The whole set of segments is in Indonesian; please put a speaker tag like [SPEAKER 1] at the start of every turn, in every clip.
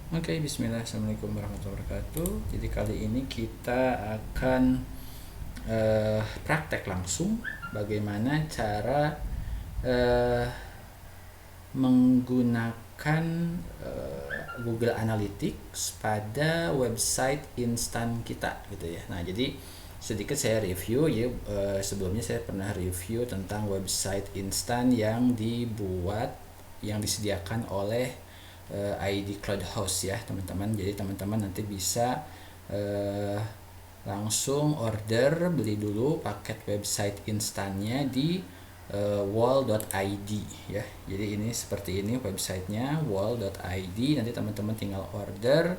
[SPEAKER 1] Oke, bismillah. Assalamualaikum warahmatullahi wabarakatuh. Jadi kali ini kita akan praktek langsung bagaimana cara eh, menggunakan Google Analytics pada website instan kita gitu ya. Nah, jadi sedikit saya review ya. Sebelumnya saya pernah review tentang website instan yang disediakan oleh ID Cloud Host ya teman-teman. Jadi teman-teman nanti bisa uh, langsung order, beli dulu paket website instannya di wall.id ya. Jadi ini seperti ini websitenya, wall.id. Nanti teman-teman tinggal order,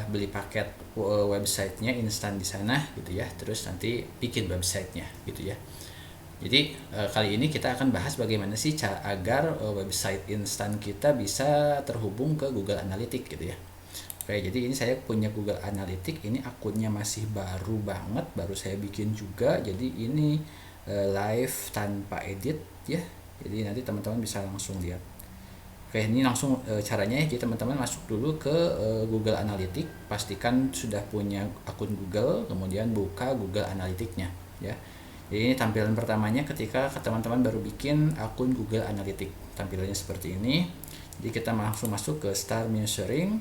[SPEAKER 1] beli paket websitenya instan di sana gitu ya. Terus nanti bikin websitenya gitu ya. Jadi kali ini kita akan bahas bagaimana sih cara agar website instan kita bisa terhubung ke Google Analytics gitu ya. Oke, jadi ini saya punya Google Analytics, ini akunnya masih baru banget, baru saya bikin juga. Jadi ini live tanpa edit ya. Jadi nanti teman-teman bisa langsung lihat. Oke, ini langsung caranya ya. Jadi teman-teman masuk dulu ke Google Analytics, pastikan sudah punya akun Google, kemudian buka Google Analytics-nya ya. Jadi ini tampilan pertamanya ketika teman-teman baru bikin akun Google Analytics. Tampilannya seperti ini. Jadi kita langsung masuk ke Start Measuring.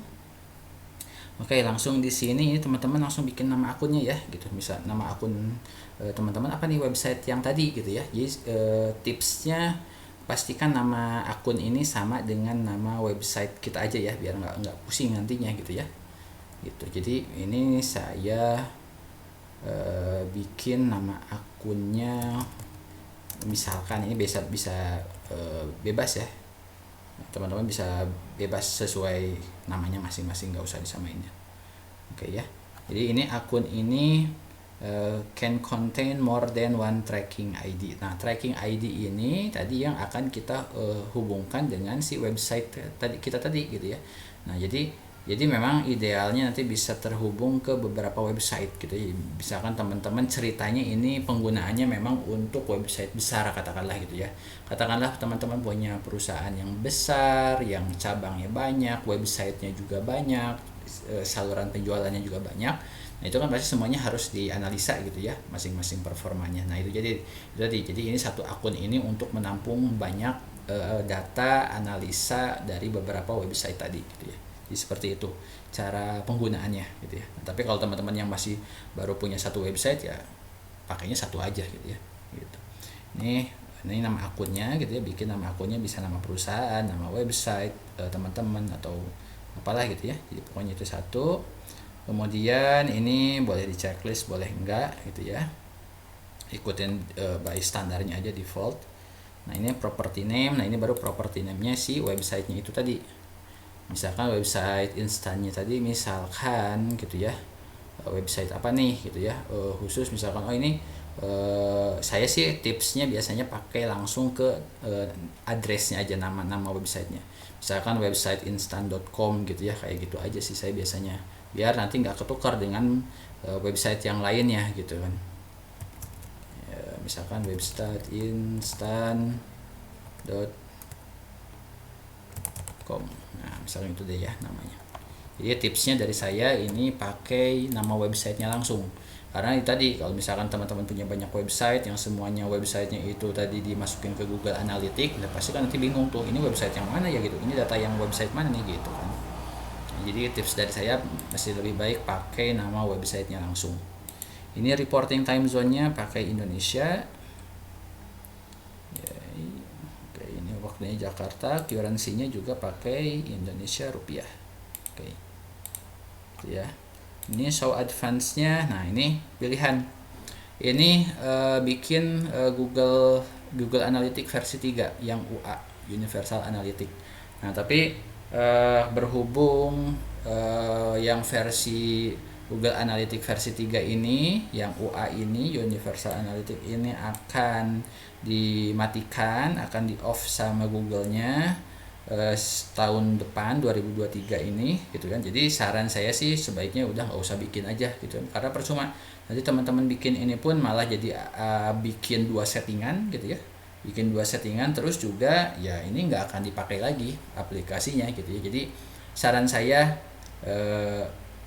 [SPEAKER 1] Oke, langsung di sini teman-teman langsung bikin nama akunnya ya gitu. Misal nama akun teman-teman apa nih website yang tadi gitu ya. Jadi tipsnya pastikan nama akun ini sama dengan nama website kita aja ya, biar nggak pusing nantinya gitu ya. Gitu. Jadi ini saya bikin nama akunnya, misalkan ini bisa bisa bebas ya, teman-teman bisa bebas sesuai namanya masing-masing, nggak usah disamainnya. Oke ya, jadi ini akun ini can contain more than one tracking ID. Nah, tracking ID ini tadi yang akan kita hubungkan dengan si website tadi gitu ya. Nah, jadi memang idealnya nanti bisa terhubung ke beberapa website gitu ya. Misalkan teman-teman ceritanya ini penggunaannya memang untuk website besar katakanlah gitu ya. Katakanlah teman-teman punya perusahaan yang besar, yang cabangnya banyak, websitenya juga banyak, saluran penjualannya juga banyak. Nah, itu kan pasti semuanya harus dianalisa gitu ya, masing-masing performanya. Nah, itu jadi ini satu akun ini untuk menampung banyak data analisa dari beberapa website tadi gitu ya. Jadi seperti itu cara penggunaannya gitu ya. Nah, tapi kalau teman-teman yang masih baru punya satu website ya pakainya satu aja gitu ya. Gitu. Ini nama akunnya gitu ya, bikin nama akunnya bisa nama perusahaan, nama website teman-teman atau apalah gitu ya. Jadi pokoknya itu satu. Kemudian ini boleh di checklist boleh enggak gitu ya. Ikutin by standarnya aja default. Nah, ini property name. Nah, ini baru property name-nya si websitenya itu tadi. Misalkan website instannya tadi misalkan gitu ya, website apa nih gitu ya, khusus misalkan ini saya sih tipsnya biasanya pakai langsung ke addressnya aja, nama websitenya. Misalkan website instan.com gitu ya, kayak gitu aja sih saya biasanya, biar nanti nggak ketukar dengan website yang lainnya gitu kan ya. Misalkan website instan.com, nah misalnya itu deh ya namanya. Jadi tipsnya dari saya ini pakai nama websitenya langsung, karena tadi kalau misalkan teman-teman punya banyak website yang semuanya websitenya itu tadi dimasukin ke Google Analytics, ya pasti kan nanti bingung tuh, ini website yang mana ya gitu, ini data yang website mana nih gitu kan. Jadi tips dari saya masih lebih baik pakai nama websitenya langsung. Ini reporting time zone-nya pakai Indonesia. Oke, ini waktunya Jakarta, currency-nya juga pakai Indonesia rupiah. Oke. Ya. Ini show advance-nya. Nah, ini pilihan. Ini bikin Google Analytics versi 3 yang UA, Universal Analytics. Nah, tapi berhubung yang versi Google Analytics versi 3 ini, yang UA ini, Universal Analytics ini akan dimatikan, akan di off sama Google-nya tahun depan 2023 ini gitu kan. Jadi saran saya sih sebaiknya udah nggak usah bikin aja gitu, karena percuma nanti teman-teman bikin ini pun malah jadi bikin dua settingan gitu ya, bikin dua settingan terus juga ya ini nggak akan dipakai lagi aplikasinya gitu ya. Jadi saran saya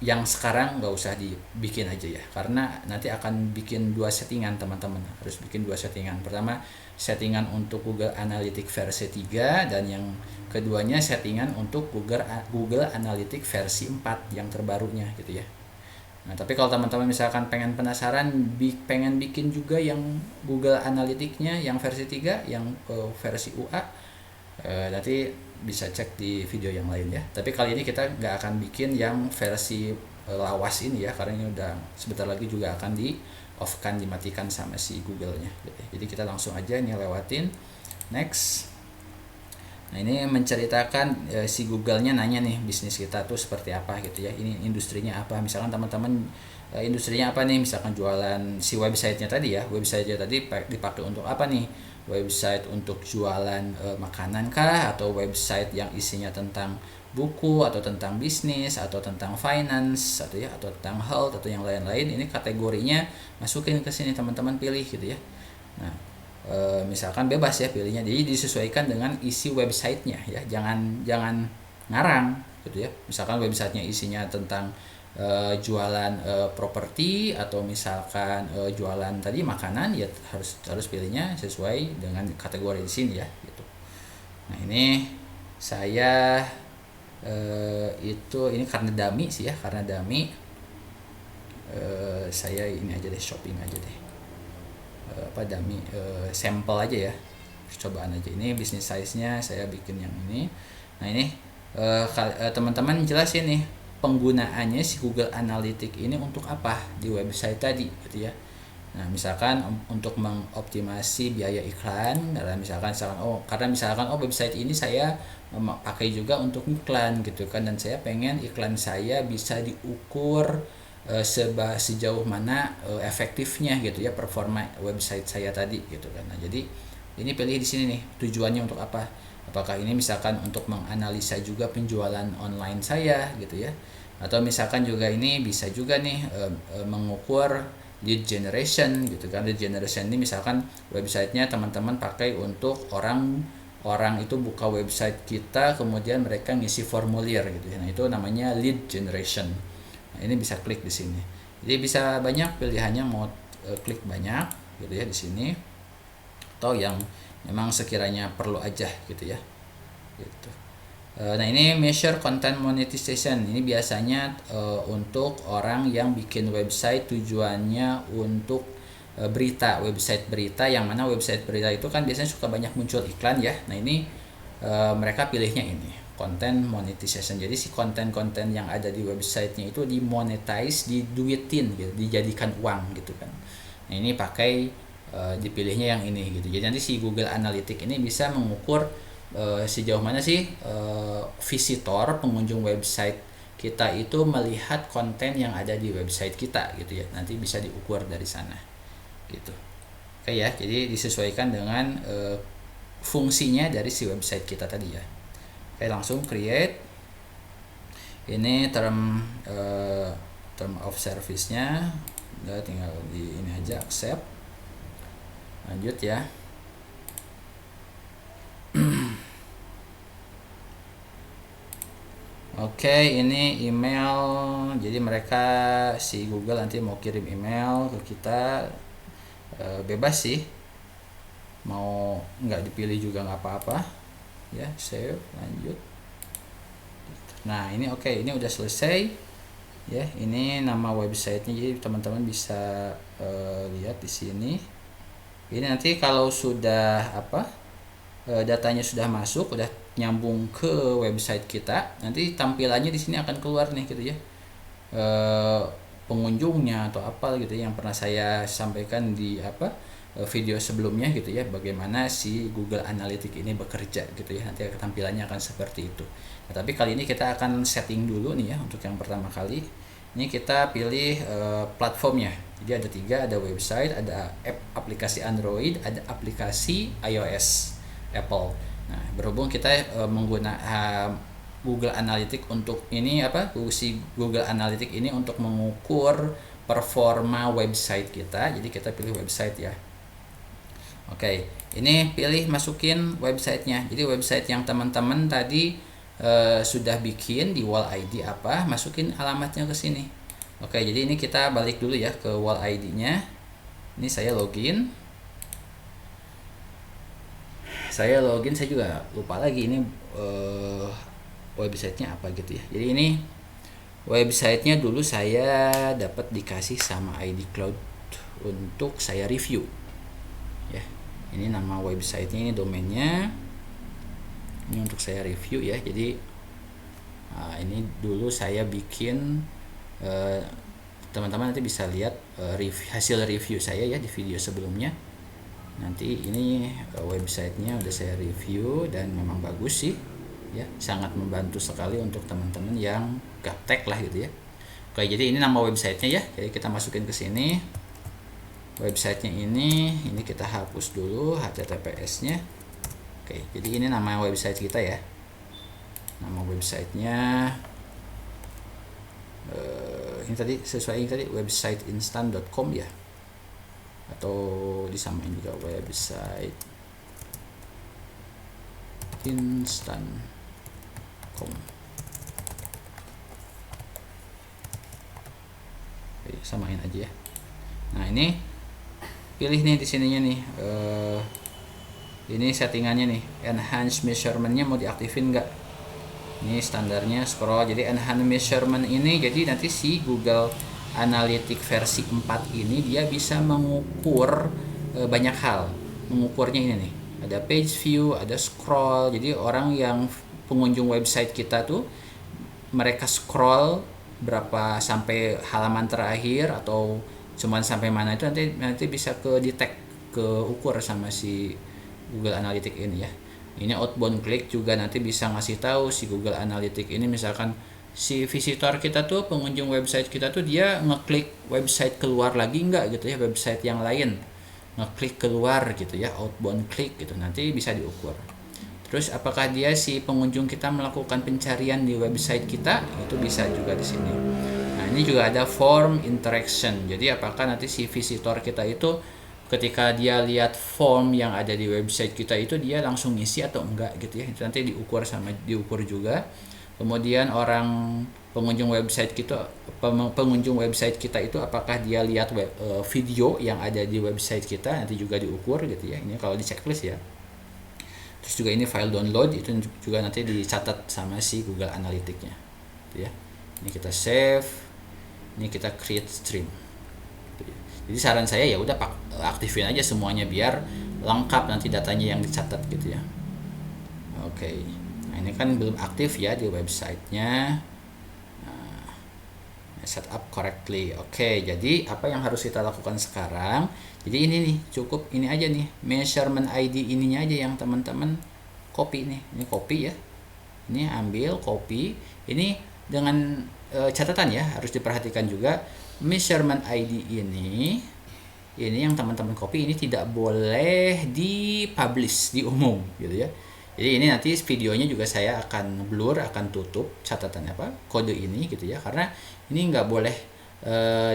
[SPEAKER 1] yang sekarang nggak usah dibikin aja ya, karena nanti akan bikin dua settingan teman-teman, harus bikin dua settingan. Pertama settingan untuk Google Analytics versi 3, dan yang keduanya settingan untuk Google Analytics versi 4 yang terbarunya gitu ya. Nah, tapi kalau teman-teman misalkan pengen penasaran, pengen bikin juga yang Google Analytics-nya yang versi 3, yang versi UA, nanti bisa cek di video yang lain ya. Tapi kali ini kita nggak akan bikin yang versi lawas ini ya, karena ini udah sebentar lagi juga akan di off kan, dimatikan sama si Google-nya. Jadi kita langsung aja ini lewatin next. Nah, ini menceritakan si Google-nya nanya nih bisnis kita tuh seperti apa gitu ya. Ini industrinya apa? Misalkan teman-teman industrinya apa nih? Misalkan jualan si websitenya tadi ya. Websitenya tadi dipakai untuk apa nih? Website untuk jualan makanan kah, atau website yang isinya tentang buku atau tentang bisnis atau tentang finance atau ya, atau tentang health atau yang lain-lain. Ini kategorinya masukin ke sini, teman-teman pilih gitu ya. Nah, misalkan bebas ya pilihnya, jadi disesuaikan dengan isi websitenya ya, jangan ngarang gitu ya. Misalkan websitenya isinya tentang jualan properti, atau misalkan jualan tadi makanan, ya harus pilihnya sesuai dengan kategori di sini ya gitu. Nah, ini saya ini karena dummy sih ya, karena dummy saya ini aja deh, shopping aja deh, dummy sampel aja ya, percobaan aja. Ini bisnis size-nya saya bikin yang ini. Nah, ini teman-teman jelasin nih penggunaannya si Google Analytics ini untuk apa di website tadi gitu ya. Nah, misalkan untuk mengoptimasi biaya iklan, karena misalkan website ini saya pakai juga untuk iklan gitu kan, dan saya pengen iklan saya bisa diukur sejauh mana efektifnya gitu ya, performa website saya tadi gitu kan. Nah, jadi ini pilih di sini nih tujuannya untuk apa. Apakah ini misalkan untuk menganalisa juga penjualan online saya gitu ya, atau misalkan juga ini bisa juga nih mengukur lead generation gitu kan. Lead generation ini misalkan websitenya teman-teman pakai untuk orang itu buka website kita, kemudian mereka ngisi formulir gitu ya. Nah, itu namanya lead generation. Nah, ini bisa klik di sini. Jadi bisa banyak pilihannya, mau klik banyak gitu ya di sini, atau yang memang sekiranya perlu aja gitu ya gitu. Nah, ini measure content monetization. Ini biasanya untuk orang yang bikin website tujuannya untuk berita, website berita, yang mana website berita itu kan biasanya suka banyak muncul iklan ya. Nah, ini mereka pilihnya ini content monetization. Jadi si konten-konten yang ada di websitenya itu dimonetize, diduitin gitu, dijadikan uang gitu kan. Nah, ini pakai dipilihnya yang ini gitu. Jadi nanti si Google Analytics ini bisa mengukur sejauh mana sih visitor, pengunjung website kita itu melihat konten yang ada di website kita gitu ya. Nanti bisa diukur dari sana gitu. Oke ya, jadi disesuaikan dengan fungsinya dari si website kita tadi ya. Oke, langsung create. Ini term of service-nya udah, tinggal di ini aja, accept. Lanjut ya. Oke, ini email. Jadi mereka si Google nanti mau kirim email ke kita, bebas sih, mau nggak dipilih juga nggak apa-apa ya. Save, lanjut. Nah, ini oke, ini udah selesai ya. Ini nama websitenya, jadi teman-teman bisa lihat di sini. Ini nanti kalau sudah datanya sudah masuk, udah nyambung ke website kita, nanti tampilannya di sini akan keluar nih gitu ya, pengunjungnya atau apa gitu yang pernah saya sampaikan di video sebelumnya gitu ya, bagaimana si Google Analytics ini bekerja gitu ya. Nanti tampilannya akan seperti itu. Nah, tapi kali ini kita akan setting dulu nih ya. Untuk yang pertama kali ini kita pilih platformnya. Jadi ada 3, ada website, ada aplikasi Android, ada aplikasi iOS Apple. Nah, berhubung kita menggunakan Google Analytics untuk ini si Google Analytics ini untuk mengukur performa website kita. Jadi kita pilih website ya. Oke, ini pilih masukin websitenya. Jadi website yang teman-teman tadi sudah bikin di wall ID apa, masukin alamatnya ke sini. Oke, jadi ini kita balik dulu ya ke wall ID-nya. Ini saya login. Saya juga lupa lagi ini websitenya apa gitu ya. Jadi ini websitenya dulu saya dapat dikasih sama ID Cloud untuk saya review ya. Ini nama websitenya, ini domainnya, ini untuk saya review ya. Jadi ini dulu saya bikin, teman-teman nanti bisa lihat hasil review saya ya di video sebelumnya. Nanti ini websitenya udah saya review dan memang bagus sih ya, sangat membantu sekali untuk teman-teman yang gaptek lah gitu ya. Oke, jadi ini nama websitenya ya. Jadi kita masukin ke sini websitenya, ini kita hapus dulu HTTPS-nya. Oke, jadi ini nama website kita ya. Nama websitenya ini tadi sesuai ini tadi websiteinstant.com ya, atau disamain juga website instant.com. Samain aja ya. Nah, ini pilih nih di sininya nih, ini settingannya nih, enhance measurement-nya mau diaktifin nggak. Ini standarnya scroll. Jadi enhance measurement ini, jadi nanti si Google Analytics versi 4 ini dia bisa mengukur banyak hal. Mengukurnya ini nih, ada page view, ada scroll. Jadi orang yang pengunjung website kita tuh, mereka scroll berapa sampai halaman terakhir atau cuman sampai mana, itu nanti bisa ke detect, ke ukur sama si Google Analytics ini ya. Ini outbound click juga nanti bisa ngasih tahu si Google Analytics ini, misalkan si visitor kita tuh, pengunjung website kita tuh, dia ngeklik website keluar lagi enggak gitu ya, website yang lain ngeklik keluar gitu ya, outbound click gitu, nanti bisa diukur. Terus apakah dia si pengunjung kita melakukan pencarian di website kita, itu bisa juga di sini. Nah, ini juga ada form interaction. Jadi apakah nanti si visitor kita itu ketika dia lihat form yang ada di website kita itu dia langsung ngisi atau enggak gitu ya. Itu nanti diukur juga. Kemudian pengunjung website kita itu apakah dia lihat video yang ada di website kita, nanti juga diukur gitu ya. Ini kalau di checklist ya. Terus juga ini file download, itu juga nanti dicatat sama si Google Analytics-nya gitu ya. Ini kita save, ini kita create stream. Jadi saran saya ya udah aktifin aja semuanya biar lengkap nanti datanya yang dicatat gitu ya. Oke. Nah, ini kan belum aktif ya di websitenya. Set up correctly. Oke, jadi apa yang harus kita lakukan sekarang? Jadi ini nih, cukup ini aja nih, measurement ID ininya aja yang teman-teman copy nih. Ini copy ya. Ini ambil copy. Ini dengan catatan ya, harus diperhatikan juga measurement ID ini yang teman-teman copy ini tidak boleh dipublish di umum gitu ya. Jadi ini nanti videonya juga saya akan blur, akan tutup catatan kode ini gitu ya, karena ini nggak boleh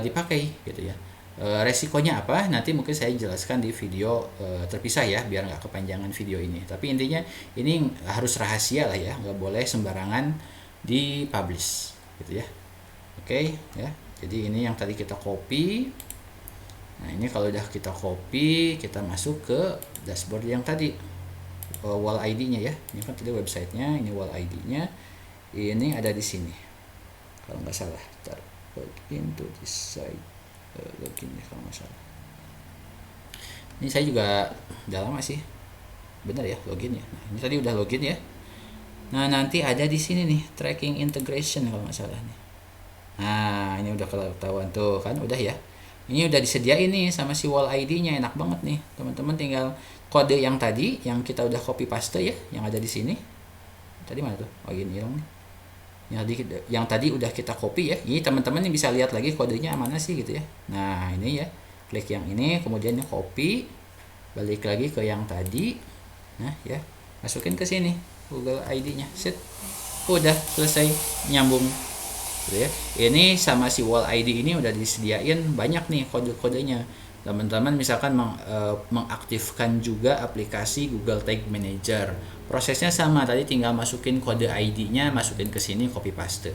[SPEAKER 1] dipakai gitu ya. Resikonya apa? Nanti mungkin saya jelaskan di video terpisah ya, biar nggak kepanjangan video ini. Tapi intinya ini harus rahasia lah ya, nggak boleh sembarangan dipublish gitu ya. Oke ya. Jadi ini yang tadi kita copy. Nah, ini kalau udah kita copy, kita masuk ke dashboard yang tadi, wall ID-nya ya. Ini kan tadi websitenya, ini wall ID-nya. Ini ada di sini. Kalau nggak salah, login to this site, login ya kalau nggak salah. Ini saya juga udah lama sih, benar ya login ya. Nah, ini tadi udah login ya. Nah, nanti ada di sini nih tracking integration kalau nggak salah nih. Nah, ini udah ketahuan tuh kan, udah ya. Ini udah disediain nih sama si wall ID-nya, enak banget nih. Teman-teman tinggal kode yang tadi yang kita udah copy paste ya, yang ada di sini. Tadi mana tuh? Oh, ini hilang nih. Yang tadi udah kita copy ya. Ini teman-teman nih bisa lihat lagi kodenya mana sih gitu ya. Nah, ini ya. Klik yang ini, kemudian ini copy, balik lagi ke yang tadi. Nah, ya. Masukin ke sini Google ID-nya. Set. Udah selesai nyambung. Gitu ya. Ini sama si wall ID ini udah disediain banyak nih kode-kodenya. teman-teman misalkan mengaktifkan juga aplikasi Google Tag Manager. Prosesnya sama, tadi tinggal masukin kode ID-nya, masukin ke sini, copy paste.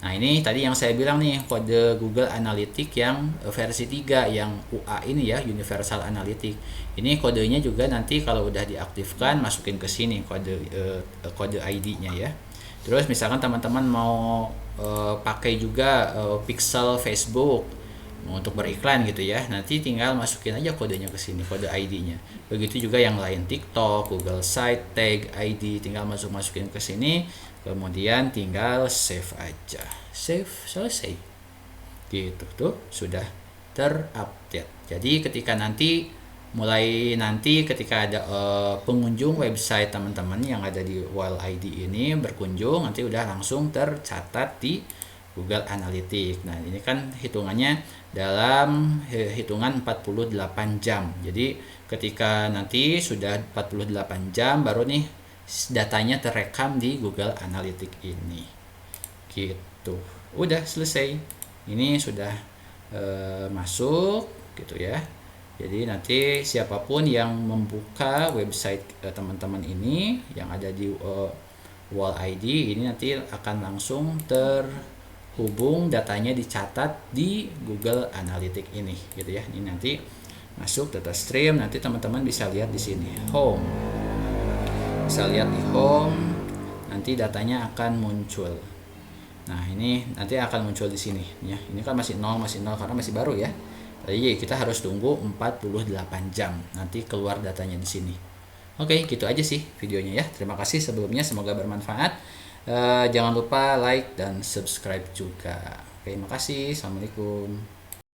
[SPEAKER 1] Nah, ini tadi yang saya bilang nih, kode Google Analytics yang versi 3 yang UA ini ya, Universal Analytics. Ini kodenya juga nanti kalau udah diaktifkan masukin ke sini kode ID-nya ya. Terus misalkan teman-teman mau pakai juga pixel Facebook untuk beriklan gitu ya, nanti tinggal masukin aja kodenya ke sini, kode ID-nya. Begitu juga yang lain, TikTok, Google Site, Tag ID, tinggal masukin ke sini, kemudian tinggal save aja, save, selesai. Gitu tuh, sudah terupdate. Jadi ketika ada pengunjung website teman-teman yang ada di Wild ID ini berkunjung, nanti udah langsung tercatat di Google Analytics. Nah, ini kan hitungannya dalam hitungan 48 jam. Jadi ketika nanti sudah 48 jam baru nih datanya terekam di Google Analytics ini. Gitu. Udah selesai. Ini sudah masuk gitu ya. Jadi nanti siapapun yang membuka website teman-teman ini yang ada di Wall ID ini nanti akan langsung terhubung, datanya dicatat di Google Analytics ini gitu ya. Ini nanti masuk data stream, nanti teman-teman bisa lihat di sini home. Bisa lihat di home, nanti datanya akan muncul. Nah, ini nanti akan muncul di sini ya. Ini kan masih 0 karena masih baru ya. Jadi kita harus tunggu 48 jam nanti keluar datanya di sini. Oke, gitu aja sih videonya ya. Terima kasih sebelumnya, semoga bermanfaat. Jangan lupa like dan subscribe juga. Oke, makasih. Assalamualaikum.